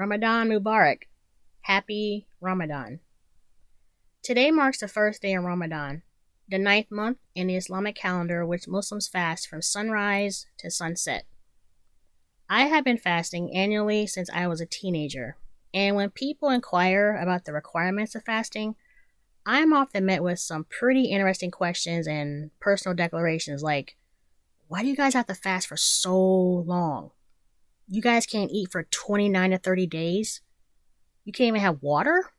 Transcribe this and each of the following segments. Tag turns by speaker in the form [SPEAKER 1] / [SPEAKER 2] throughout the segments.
[SPEAKER 1] Ramadan Mubarak. Happy Ramadan. Today marks the first day of Ramadan, the ninth month in the Islamic calendar, which Muslims fast from sunrise to sunset. I have been fasting annually since I was a teenager, and when people inquire about the requirements of fasting, I'm often met with some pretty interesting questions and personal declarations like, why do you guys have to fast for so long? You guys can't eat for 29 to 30 days? You can't even have water?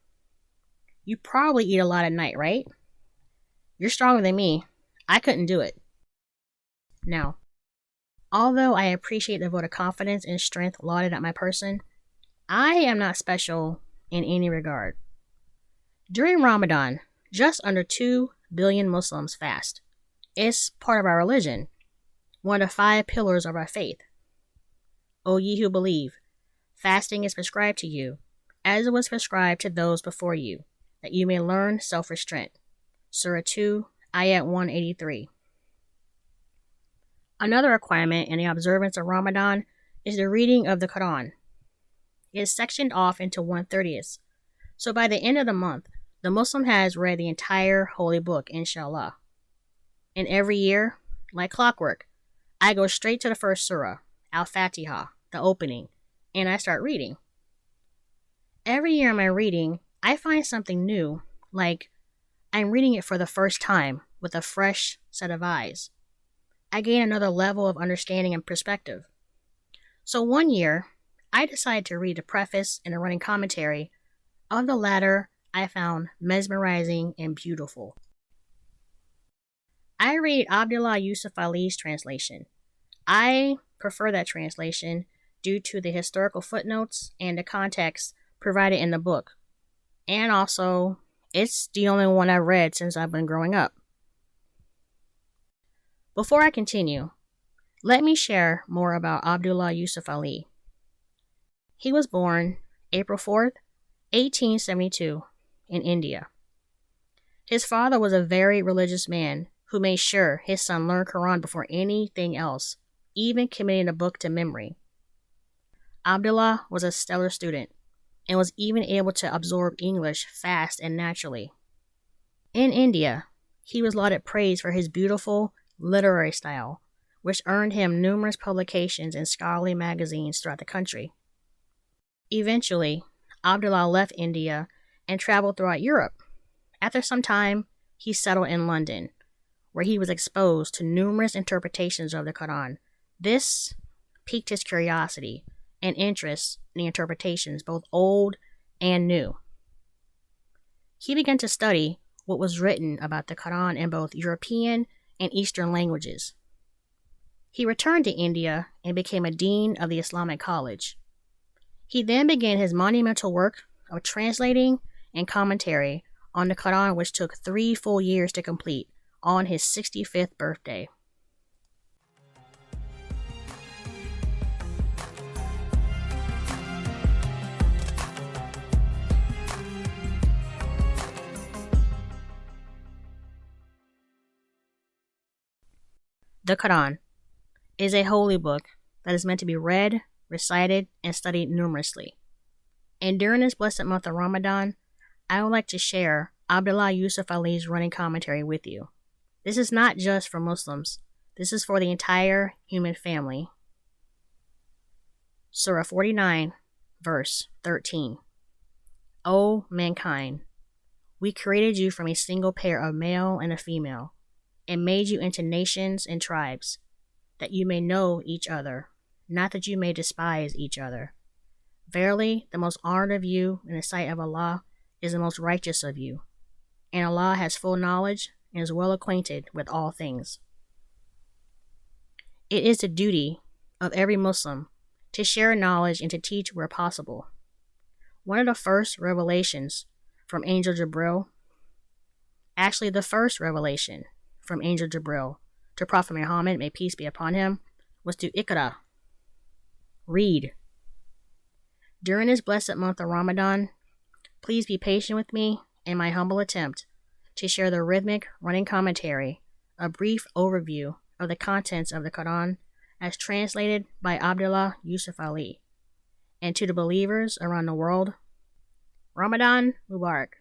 [SPEAKER 1] You probably eat a lot at night, right? You're stronger than me. I couldn't do it. Now, although I appreciate the vote of confidence and strength lauded at my person, I am not special in any regard. During Ramadan, just under 2 billion Muslims fast. It's part of our religion, one of the 5 pillars of our faith. O ye who believe, fasting is prescribed to you, as it was prescribed to those before you, that you may learn self-restraint. Surah 2, Ayat 183. Another requirement in the observance of Ramadan is the reading of the Koran. It is sectioned off into 1/30th, so by the end of the month, the Muslim has read the entire holy book, inshallah. And every year, like clockwork, I go straight to the first surah, Al-Fatiha, the opening, and I start reading. Every year in my reading, I find something new, like I'm reading it for the first time with a fresh set of eyes. I gain another level of understanding and perspective. So one year, I decided to read the preface and the running commentary. Of the latter, I found mesmerizing and beautiful. I read Abdullah Yusef Ali's translation. I prefer that translation due to the historical footnotes and the context provided in the book. And also, it's the only one I've read since I've been growing up. Before I continue, let me share more about Abdullah Yusef Ali. He was born April 4th, 1872, in India. His father was a very religious man who made sure his son learned Quran before anything else, even committing the book to memory. Abdullah was a stellar student and was even able to absorb English fast and naturally. In India, he was lauded praise for his beautiful literary style, which earned him numerous publications in scholarly magazines throughout the country. Eventually, Abdullah left India and traveled throughout Europe. After some time, he settled in London, where he was exposed to numerous interpretations of the Quran. This piqued his curiosity and interest in the interpretations, both old and new. He began to study what was written about the Quran in both European and Eastern languages. He returned to India and became a dean of the Islamic College. He then began his monumental work of translating and commentary on the Quran, which took 3 full years to complete on his 65th birthday. The Quran is a holy book that is meant to be read, recited, and studied numerously. And during this blessed month of Ramadan, I would like to share Abdullah Yusef Ali's running commentary with you. This is not just for Muslims. This is for the entire human family. Surah 49, verse 13. O mankind, we created you from a single pair of male and a female, and made you into nations and tribes, that you may know each other, not that you may despise each other. Verily, the most honored of you in the sight of Allah is the most righteous of you, and Allah has full knowledge and is well acquainted with all things. It is the duty of every Muslim to share knowledge and to teach where possible. One of the first revelations from Angel Jibril, actually the first revelation from Angel Jibril to Prophet Muhammad, may peace be upon him, was to Iqra, read. During this blessed month of Ramadan, please be patient with me in my humble attempt to share the rhythmic running commentary, a brief overview of the contents of the Quran as translated by Abdullah Yusef Ali, and to the believers around the world, Ramadan Mubarak.